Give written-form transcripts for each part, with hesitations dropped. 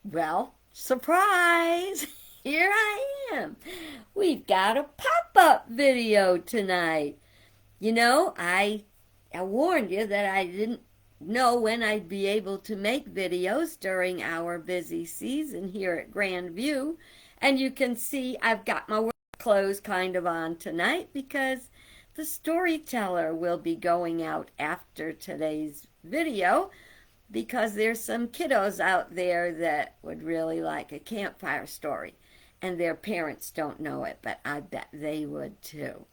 Well, surprise! Here I am. We've got a pop-up video tonight. I warned you that I didn't know when I'd be able to make videos during our busy season here at Grandview. And you can see I've got my work clothes kind of on tonight because the storyteller will be going out after today's video because there's some kiddos out there that would really like a campfire story, and their parents don't know it, but I bet they would too.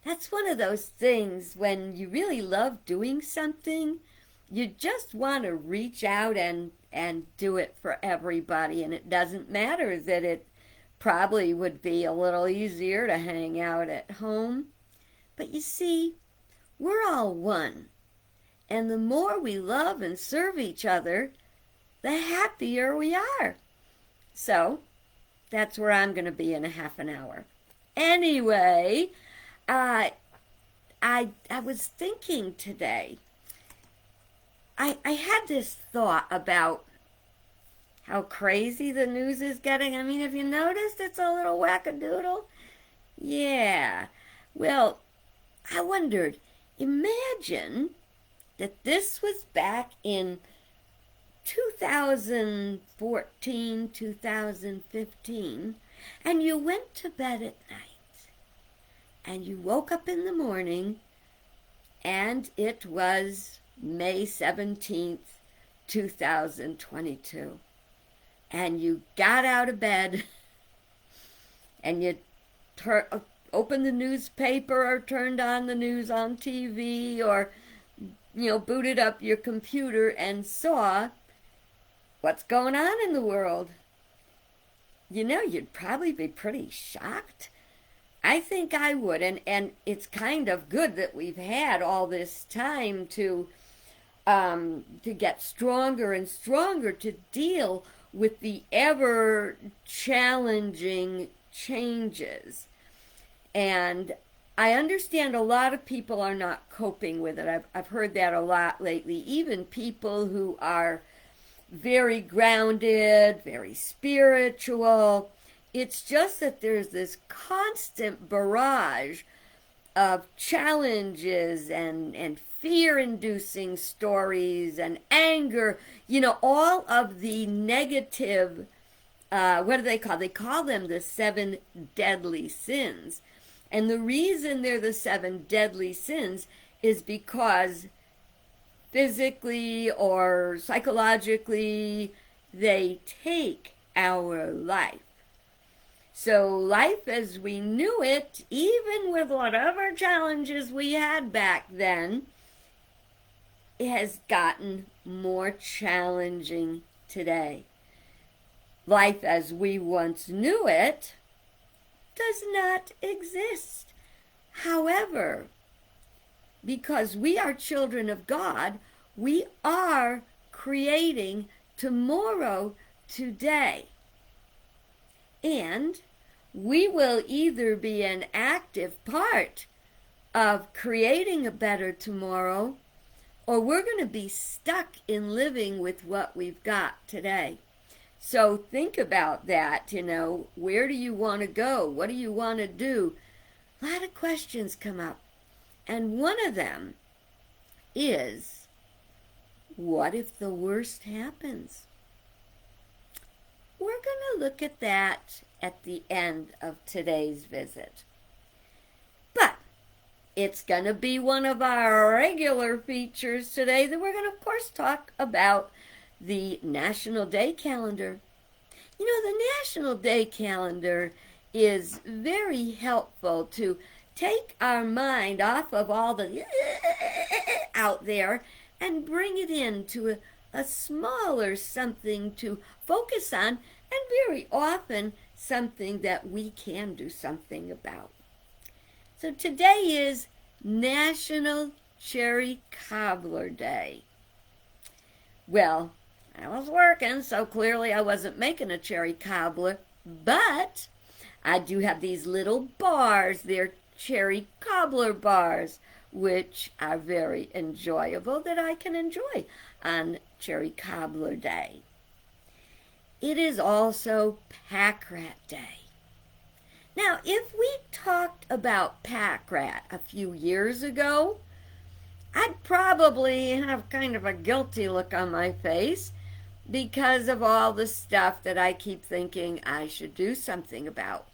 That's one of those things when you really love doing something, you just want to reach out and do it for everybody, and it doesn't matter that it probably would be a little easier to hang out at home. But you see, we're all one. And the more we love and serve each other, the happier we are. So that's where I'm going to be in a half an hour. Anyway, uh, I was thinking today, I had this thought about how crazy the news is getting. I mean, have you noticed it's a little wackadoodle? Yeah. Well, I wondered, imagine that this was back in 2014, 2015, and you went to bed at night, and you woke up in the morning, and it was May 17th, 2022, and you got out of bed, and you opened the newspaper or turned on the news on TV or booted up your computer and saw what's going on in the world. You'd probably be pretty shocked. I think I would, and it's kind of good that we've had all this time to get stronger and stronger to deal with the ever challenging changes. And I understand a lot of people are not coping with it. I've heard that a lot lately. Even people who are very grounded, very spiritual. It's just that there's this constant barrage of challenges and fear-inducing stories and anger. All of the negative, what do they call? They call them the seven deadly sins. And the reason they're the seven deadly sins is because physically or psychologically they take our life. So life as we knew it, even with whatever challenges we had back then, it has gotten more challenging today. Life as we once knew it does not exist. However, because we are children of God, we are creating tomorrow today. And we will either be an active part of creating a better tomorrow, or we're going to be stuck in living with what we've got today. So think about that, where do you want to go? What do you want to do? A lot of questions come up. And one of them is, what if the worst happens? We're going to look at that at the end of today's visit. But it's going to be one of our regular features today that we're going to, of course, talk about the National Day Calendar. The National Day Calendar is very helpful to take our mind off of all the out there and bring it into a smaller something to focus on, and very often something that we can do something about. So today is National Cherry Cobbler Day. Well, I was working, so clearly I wasn't making a cherry cobbler, but I do have these little bars. They're cherry cobbler bars, which are very enjoyable, that I can enjoy on Cherry Cobbler Day. it is also Pack Rat Day. Now, if we talked about Pack Rat a few years ago, I'd probably have kind of a guilty look on my face because of all the stuff that I keep thinking I should do something about.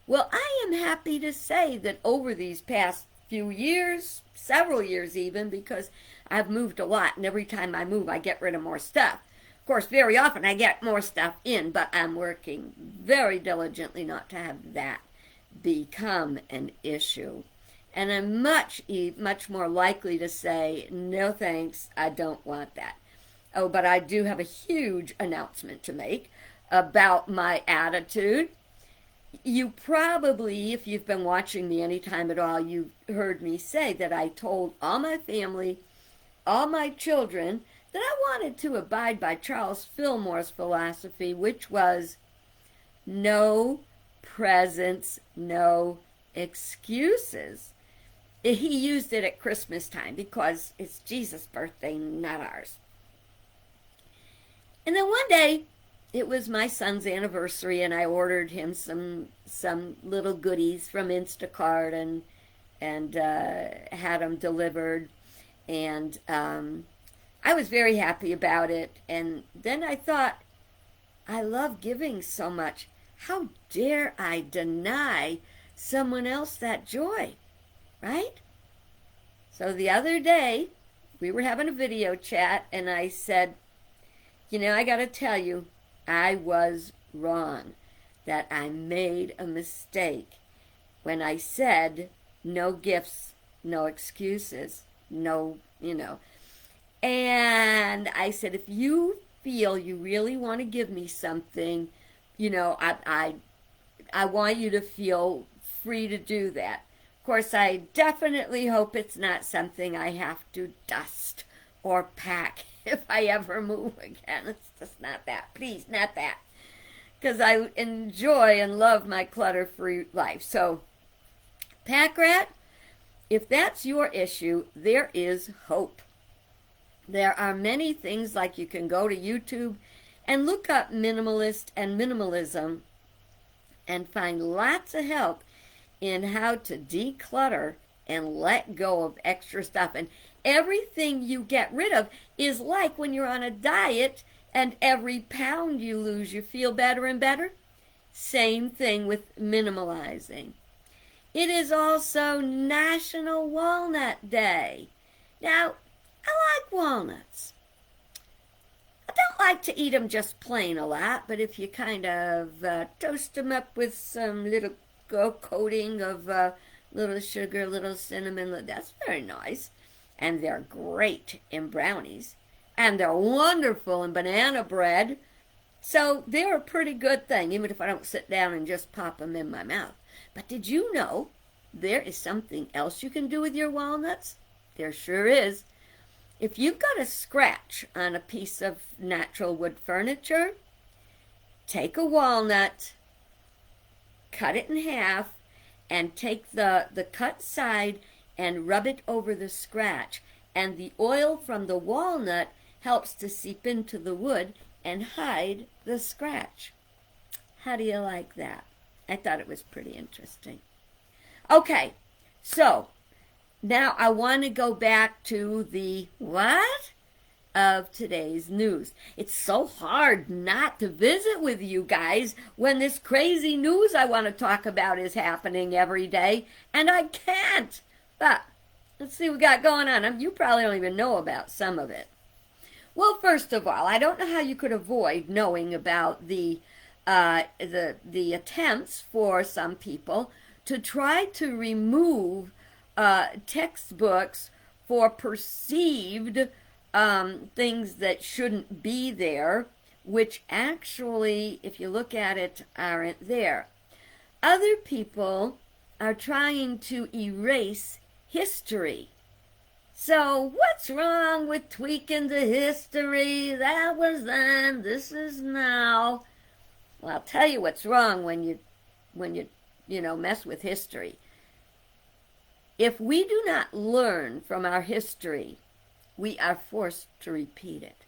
Well, I am happy to say that over these past few years, several years even, because I've moved a lot, and every time I move, I get rid of more stuff. Of course, very often I get more stuff in, but I'm working very diligently not to have that become an issue. And I'm much more likely to say, no thanks, I don't want that. Oh, but I do have a huge announcement to make about my attitude. You probably, if you've been watching me any time at all, you've heard me say that I told all my family, all my children, that I wanted to abide by Charles Fillmore's philosophy, which was no presents, no excuses. He used it at Christmas time because it's Jesus' birthday, not ours. And then one day, it was my son's anniversary, and I ordered him some little goodies from Instacart and had them delivered. And I was very happy about it. And then I thought, I love giving so much. How dare I deny someone else that joy, right? So the other day, we were having a video chat, and I said, I got to tell you, I was wrong, that I made a mistake when I said no gifts, no excuses, no. And I said, if you feel you really want to give me something, I want you to feel free to do that. Of course, I definitely hope it's not something I have to dust or pack if I ever move again. It's just not that. Please, not that. Because I enjoy and love my clutter-free life. So, Pack Rat, if that's your issue, there is hope. There are many things, like you can go to YouTube and look up minimalist and minimalism and find lots of help in how to declutter and let go of extra stuff. And everything you get rid of is like when you're on a diet and every pound you lose you feel better and better. Same thing with minimalizing. It is also National Walnut Day. Now, I like walnuts. I don't like to eat them just plain a lot, but if you kind of toast them up with some little coating of little sugar, little cinnamon, that's very nice. And they're great in brownies. And they're wonderful in banana bread. So they're a pretty good thing, even if I don't sit down and just pop them in my mouth. But did you know there is something else you can do with your walnuts? There sure is. If you've got a scratch on a piece of natural wood furniture, take a walnut, cut it in half, and take the cut side and rub it over the scratch. And the oil from the walnut helps to seep into the wood and hide the scratch. How do you like that? I thought it was pretty interesting. Okay, so now I want to go back to the what of today's news. It's so hard not to visit with you guys when this crazy news I want to talk about is happening every day, and I can't. But let's see what we got going on. You probably don't even know about some of it. Well, first of all, I don't know how you could avoid knowing about the attempts for some people to try to remove textbooks for perceived things that shouldn't be there, which actually, if you look at it, aren't there. Other people are trying to erase history. So what's wrong with tweaking the history? That was then, this is now. Well, I'll tell you what's wrong when you mess with history. If we do not learn from our history, we are forced to repeat it.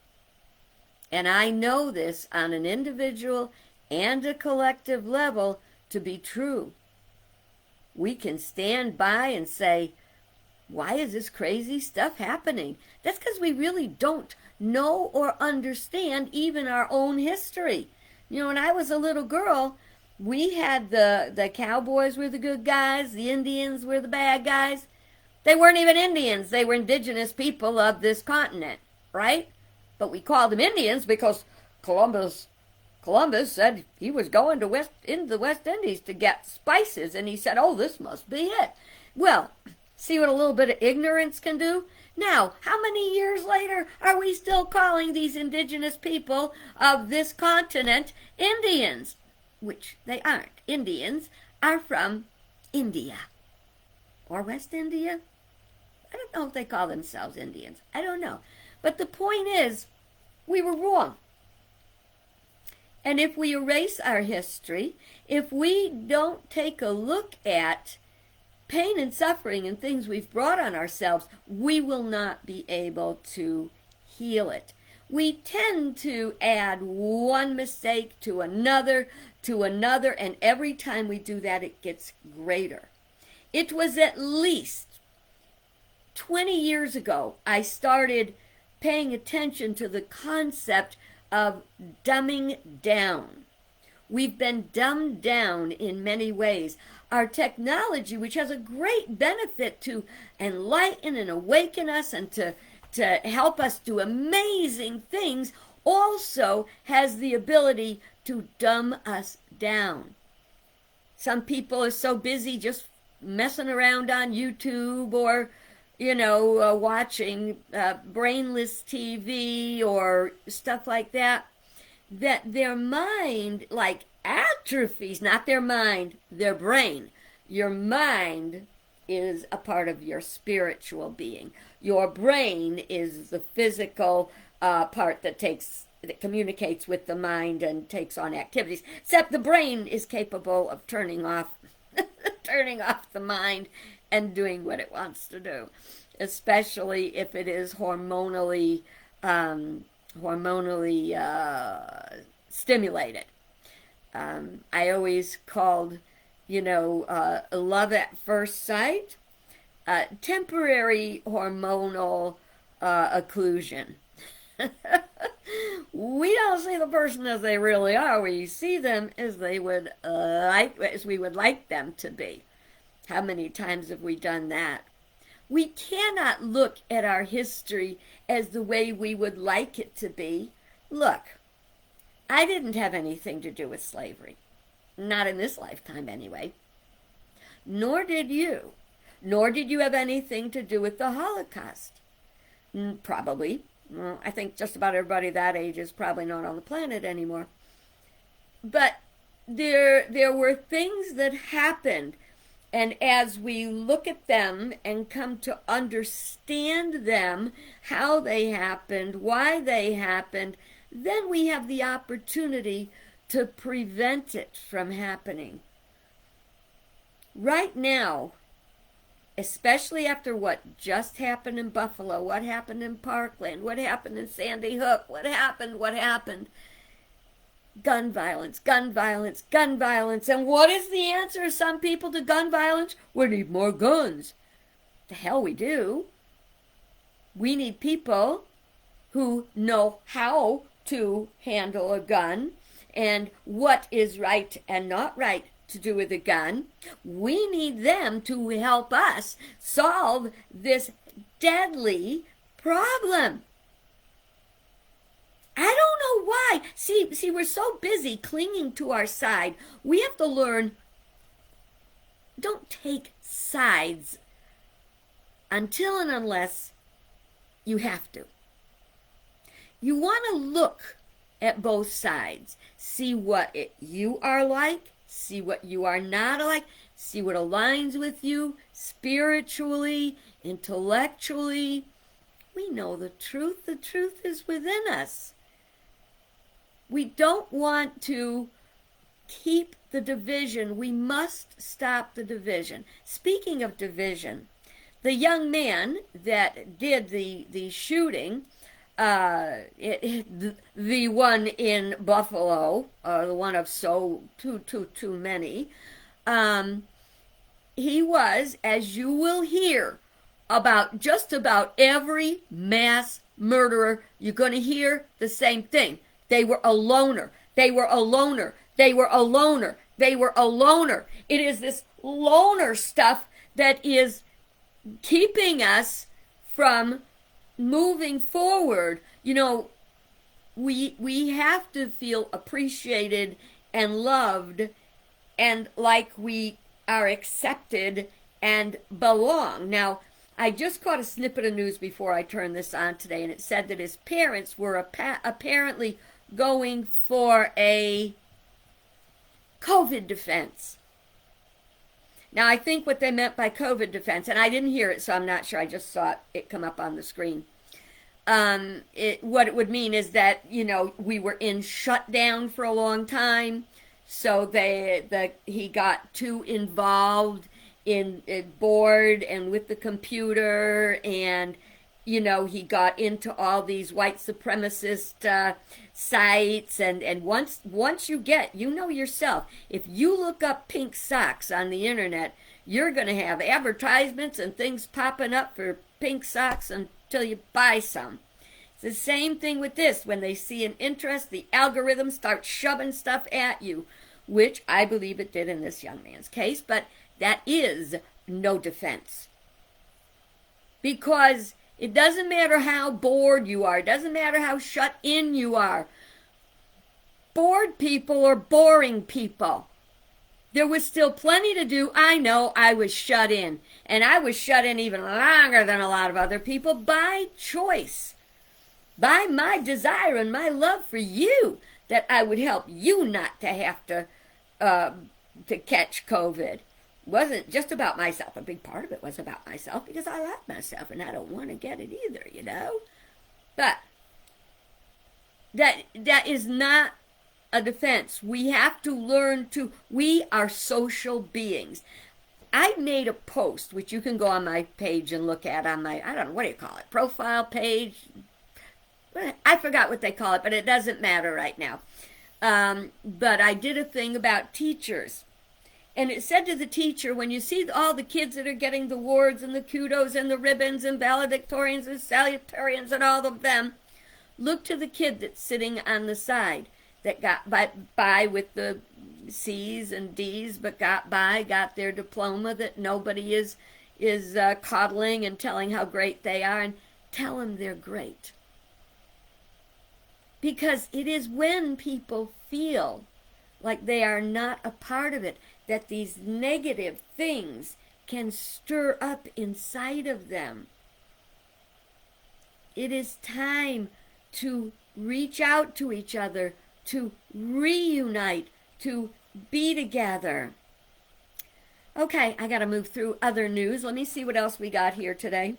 and I know this on an individual and a collective level to be true. We can stand by and say, why is this crazy stuff happening? That's because we really don't know or understand even our own history. You know, when I was a little girl, we had the cowboys were the good guys, the Indians were the bad guys. They weren't even Indians. They were indigenous people of this continent, right? But we called them Indians because Columbus said he was going to into the West Indies to get spices, and he said, oh, this must be it. Well, see what a little bit of ignorance can do? Now, how many years later are we still calling these indigenous people of this continent Indians? Which they aren't. Indians are from India. Or West India? I don't know if they call themselves Indians. I don't know. But the point is, we were wrong. And if we erase our history, if we don't take a look at pain and suffering and things we've brought on ourselves, we will not be able to heal it. We tend to add one mistake to another, and every time we do that, it gets greater. It was at least 20 years ago I started paying attention to the concept of dumbing down. We've been dumbed down in many ways. Our technology, which has a great benefit to enlighten and awaken us and to help us do amazing things, also has the ability to dumb us down. Some people are so busy just messing around on YouTube or, watching brainless TV or stuff like that, that their mind, like, atrophies, not their mind, their brain. Your mind is a part of your spiritual being. Your brain is the physical part that communicates with the mind and takes on activities. Except the brain is capable of turning off the mind and doing what it wants to do, especially if it is hormonally stimulated. I always called, love at first sight, temporary hormonal occlusion. We don't see the person as they really are. We see them as we would like them to be. How many times have we done that? We cannot look at our history as the way we would like it to be. Look, I didn't have anything to do with slavery. Not in this lifetime, anyway. Nor did you. Nor did you have anything to do with the Holocaust. Probably. I think just about everybody that age is probably not on the planet anymore. But there were things that happened, and as we look at them and come to understand them, how they happened, why they happened, then we have the opportunity to prevent it from happening. Right now, especially after what just happened in Buffalo, what happened in Parkland, what happened in Sandy Hook, what happened? Gun violence, gun violence, gun violence. And what is the answer of some people to gun violence? We need more guns. The hell we do. We need people who know how to handle a gun and what is right and not right to do with a gun. We need them to help us solve this deadly problem. I don't know why. See, we're so busy clinging to our side. We have to learn, don't take sides until and unless you have to. You want to look at both sides. See what you are like. See what you are not like. See what aligns with you spiritually, intellectually. We know the truth. The truth is within us. We don't want to keep the division. We must stop the division. Speaking of division, the young man that did the shooting the one in Buffalo, the one of so too many. Um, he was, as you will hear, about just about every mass murderer, you're going to hear the same thing. They were a loner. They were a loner. They were a loner. They were a loner. It is this loner stuff that is keeping us from moving forward. You know, we have to feel appreciated and loved and like we are accepted and belong. Now, I just caught a snippet of news before I turned this on today, and it said that his parents were apparently going for a COVID defense. Now, I think what they meant by COVID defense, and I didn't hear it, so I'm not sure. I just saw it come up on the screen. What it would mean is that, you know, we were in shutdown for a long time, so he got too involved in bored and with the computer, and you know, he got into all these white supremacist sites, and once you get, you know yourself, if you look up pink socks on the internet, you're going to have advertisements and things popping up for pink socks until you buy some. It's the same thing with this. When they see an interest, the algorithm starts shoving stuff at you, which I believe it did in this young man's case, but that is no defense. Because it doesn't matter how bored you are. It doesn't matter how shut in you are. Bored people are boring people. There was still plenty to do. I know I was shut in. And I was shut in even longer than a lot of other people by choice. By my desire and my love for you, that I would help you not to have to catch COVID. It wasn't just about myself. A big part of it was about myself because I love myself and I don't want to get it either, you know. But that is not a defense. We have to learn to, we are social beings. I made a post, which you can go on my page and look at on my, I don't know, what do you call it, profile page? I forgot what they call it, but it doesn't matter right now. But I did a thing about teachers. And it said to the teacher, when you see all the kids that are getting the awards and the kudos and the ribbons and valedictorians and salutatorians and all of them, look to the kid that's sitting on the side that got by with the C's and D's, but got their diploma that nobody is coddling and telling how great they are, and tell them they're great. Because it is when people feel like they are not a part of it that these negative things can stir up inside of them. It is time to reach out to each other, to reunite, to be together. Okay, I got to move through other news. Let me see what else we got here today.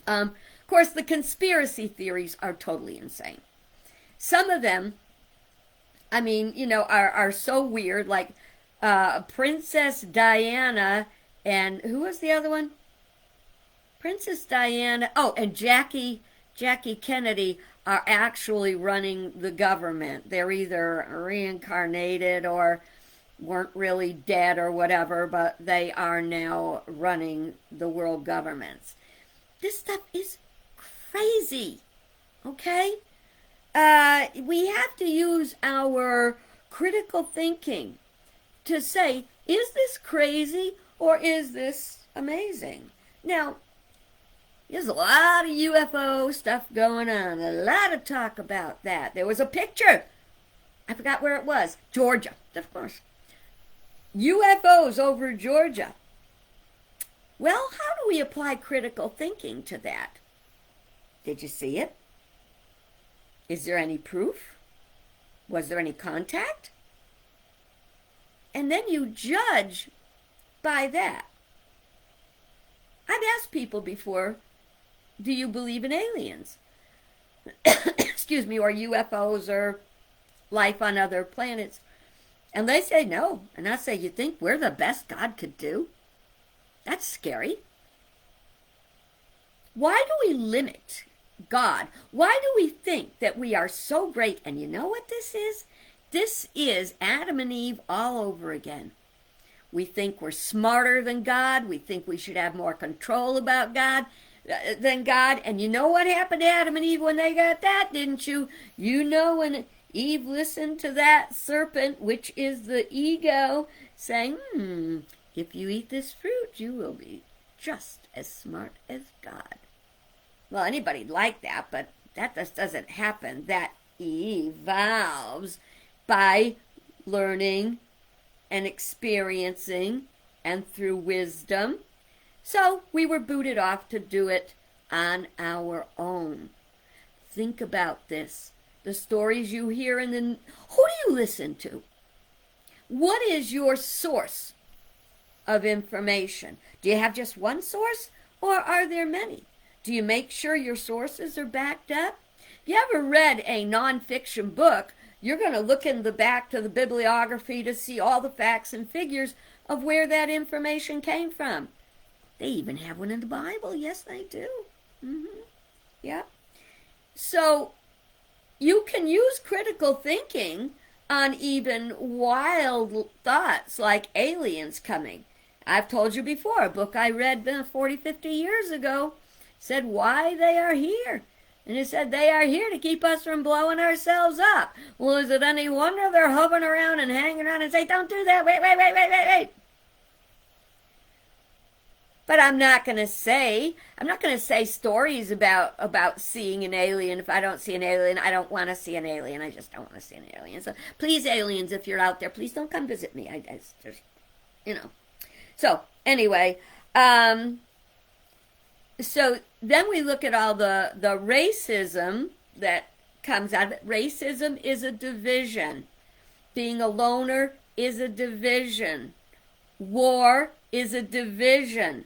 Of course, the conspiracy theories are totally insane. Some of them, I mean, you know, are so weird, like Princess Diana, and who was the other one? Princess Diana, and Jackie Kennedy are actually running the government. They're either reincarnated or weren't really dead or whatever, but they are now running the world governments. This stuff is crazy, okay? We have to use our critical thinking to say, is this crazy or is this amazing? Now, there's a lot of UFO stuff going on, a lot of talk about that. There was a picture, I forgot where it was, Georgia, of course. UFOs over Georgia. Well, how do we apply critical thinking to that? Did you see it? Is there any proof? Was there any contact? And then you judge by that. I've asked people before, do you believe in aliens? Excuse me, or UFOs or life on other planets? And they say no. And I say, you think we're the best God could do? That's scary. Why do we limit God. Why do we think that we are so great? And you know what this is? This is Adam and Eve all over again. We think we're smarter than God. We think we should have more control about God than God. And you know what happened to Adam and Eve when they got that, didn't you? You know when Eve listened to that serpent, which is the ego, saying, if you eat this fruit, you will be just as smart as God. Well, anybody'd like that, but that just doesn't happen. That evolves by learning and experiencing and through wisdom. So we were booted off to do it on our own. Think about this. The stories you hear who do you listen to? What is your source of information? Do you have just one source, or are there many? Do you make sure your sources are backed up? If you ever read a nonfiction book, you're going to look in the back to the bibliography to see all the facts and figures of where that information came from. They even have one in the Bible. Yes, they do. Yeah. So you can use critical thinking on even wild thoughts like aliens coming. I've told you before, a book I read 40, 50 years ago said why they are here. And it said they are here to keep us from blowing ourselves up. Well, is it any wonder they're hovering around and hanging around and say, don't do that, wait. But I'm not going to say stories about seeing an alien. If I don't see an alien, I don't want to see an alien. I just don't want to see an alien. So please, aliens, if you're out there, please don't come visit me. I just, So anyway, so then we look at all the racism that comes out of it. Racism is a division. Being a loner is a division. War is a division.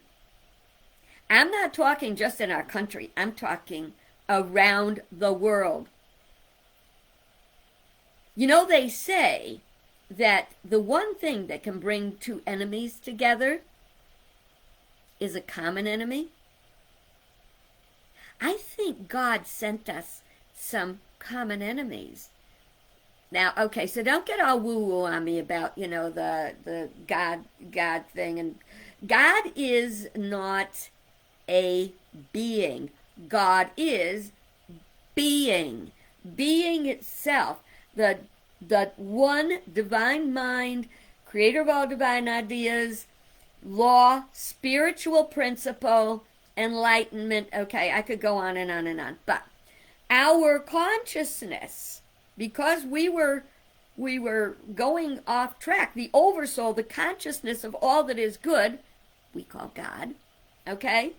I'm not talking just in our country. I'm talking around the world. They say that the one thing that can bring two enemies together is a common enemy. I think God sent us some common enemies. Now, okay, so don't get all woo-woo on me about, the God thing. And God is not a being. God is being. Being itself. The one divine mind, creator of all divine ideas, law, spiritual principle, enlightenment. Okay, I could go on and on and on. But our consciousness, because we were going off track, the oversoul, the consciousness of all that is good, we call God, okay,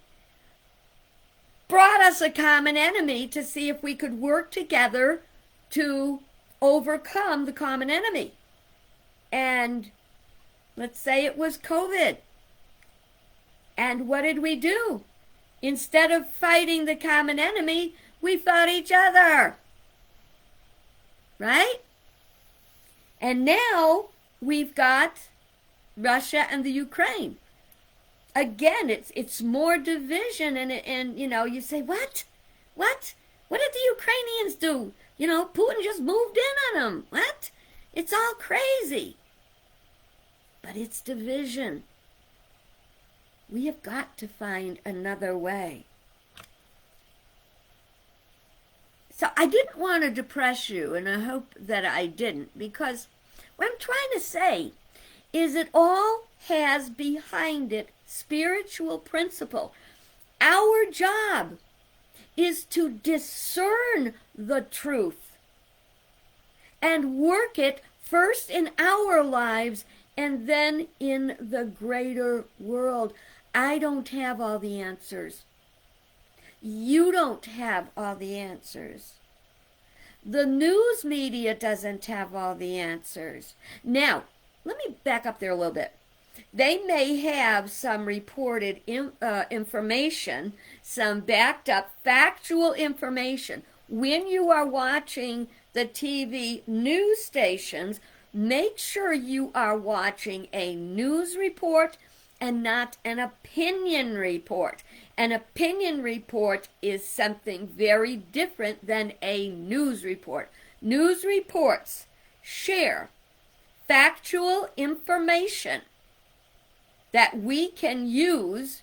brought us a common enemy to see if we could work together to overcome the common enemy. And let's say it was COVID. And what did we do? Instead of fighting the common enemy, we fought each other. Right? And now we've got Russia and the Ukraine. Again, it's more division, and you say, what? What did the Ukrainians do? Putin just moved in on them. What? It's all crazy. But it's division. We have got to find another way. So I didn't want to depress you, and I hope that I didn't, because what I'm trying to say is it all has behind it spiritual principle. Our job is to discern the truth and work it first in our lives and then in the greater world. I don't have all the answers. You don't have all the answers. The news media doesn't have all the answers. Now, let me back up there a little bit. They may have some reported information, some backed up factual information. When you are watching the TV news stations, make sure you are watching a news report and not an opinion report. An opinion report is something very different than a news report. News reports share factual information that we can use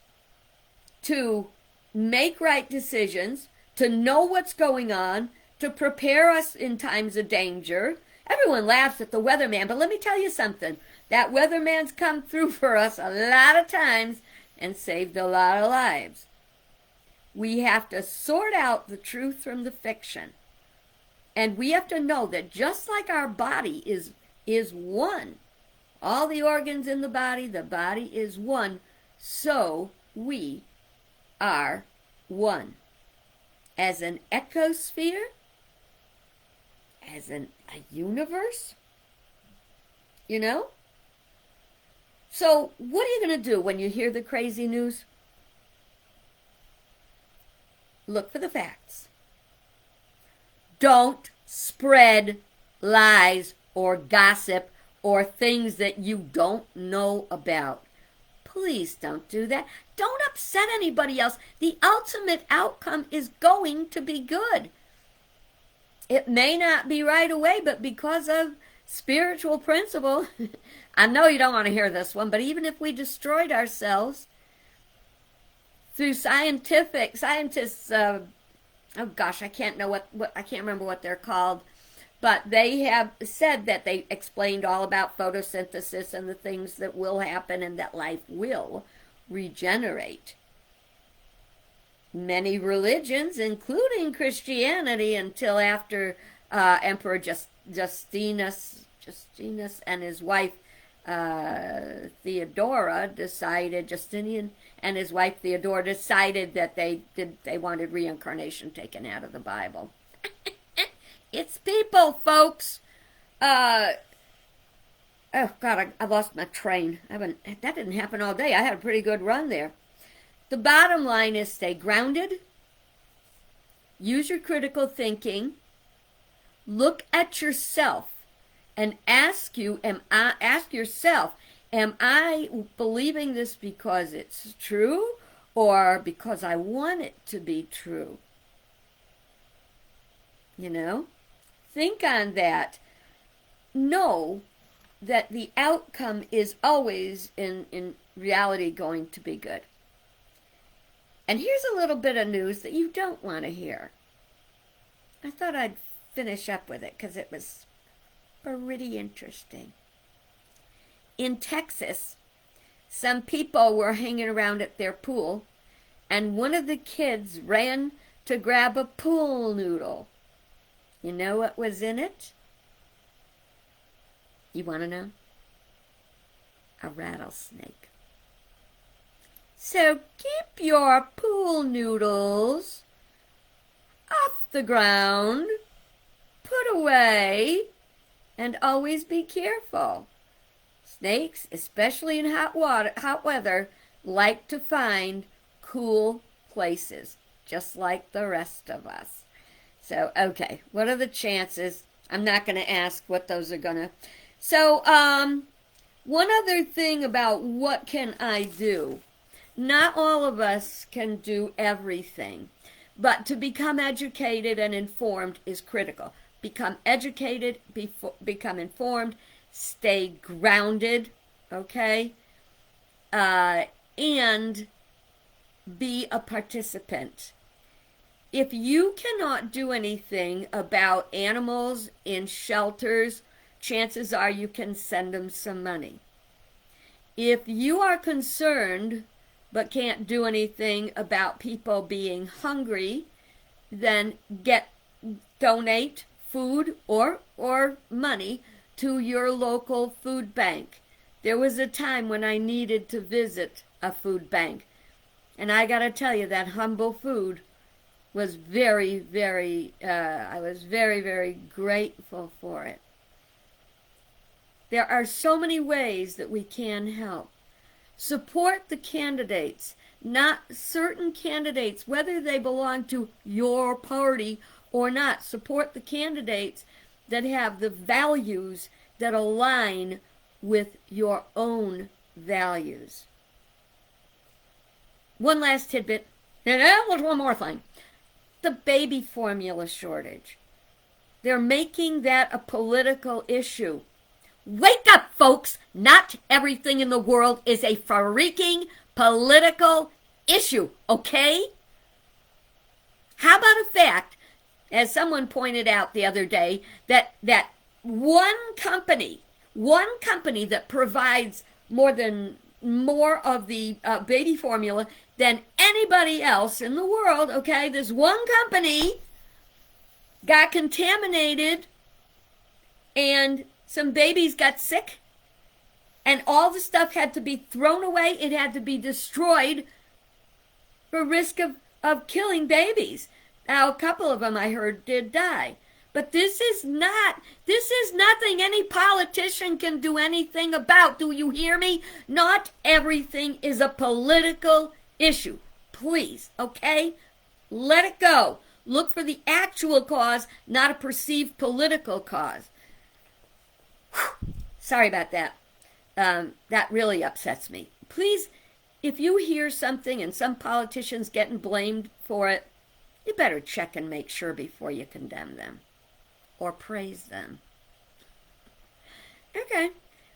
to make right decisions, to know what's going on, to prepare us in times of danger. Everyone laughs at the weatherman, but let me tell you something. That weatherman's come through for us a lot of times and saved a lot of lives. We have to sort out the truth from the fiction. And we have to know that just like our body is one, all the organs in the body is one, so we are one. As an ecosphere, as a universe, you know? So what are you going to do when you hear the crazy news? Look for the facts. Don't spread lies or gossip or things that you don't know about. Please don't do that. Don't upset anybody else. The ultimate outcome is going to be good. It may not be right away, but because of spiritual principle, I know you don't want to hear this one, but even if we destroyed ourselves through scientists, oh gosh, I can't remember what they're called, but they have said that they explained all about photosynthesis and the things that will happen and that life will regenerate. Many religions, including Christianity, until after Emperor Justinus and his wife Justinian and his wife Theodora decided that they wanted reincarnation taken out of the Bible. It's people, folks. Oh God, I lost my train. That didn't happen all day. I had a pretty good run there. The bottom line is stay grounded. Use your critical thinking. Look at yourself and ask yourself, am I believing this because it's true or because I want it to be true? You know? Think on that. Know that the outcome is always, in reality, going to be good. And here's a little bit of news that you don't want to hear. I thought I'd finish up with it because it was pretty interesting. In Texas, some people were hanging around at their pool, and one of the kids ran to grab a pool noodle. You know what was in it? You want to know? A rattlesnake. So keep your pool noodles off the ground, put away, and always be careful. Snakes, especially in hot weather, like to find cool places, just like the rest of us. So, okay, what are the chances? I'm not going to ask what those are going to... So, one other thing about what can I do. Not all of us can do everything, but to become educated and informed is critical. Become educated, become informed, stay grounded, okay? And be a participant. If you cannot do anything about animals in shelters, chances are you can send them some money. If you are concerned but can't do anything about people being hungry, then donate food or money to your local food bank. There was a time when I needed to visit a food bank, and I got to tell you, that humble food was very, very, I was very, very grateful for it. There are so many ways that we can help. Support the candidates, not certain candidates, whether they belong to your party or not. Support the candidates that have the values that align with your own values. one last tidbit. And one more thing. The baby formula shortage. They're making that a political issue. Wake up, folks! Not everything in the world is a freaking political issue, okay? How about a fact, as someone pointed out the other day, that one company that provides more of the baby formula than anybody else in the world, okay? This one company got contaminated and some babies got sick and all the stuff had to be thrown away. It had to be destroyed for risk of killing babies. Now, a couple of them I heard did die. But this is nothing any politician can do anything about. Do you hear me? Not everything is a political issue. Please, okay? Let it go. Look for the actual cause, not a perceived political cause. Whew. Sorry about that. That really upsets me. Please, if you hear something and some politician's getting blamed for it, you better check and make sure before you condemn them or praise them. Okay,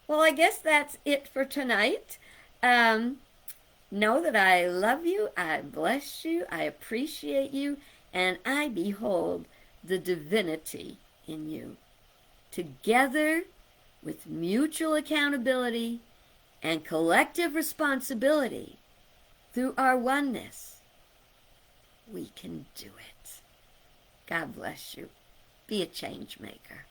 well, I guess that's it for tonight. Know that I love you, I bless you, I appreciate you, and I behold the divinity in you. Together, with mutual accountability and collective responsibility, through our oneness, we can do it. God bless you. Be a change maker.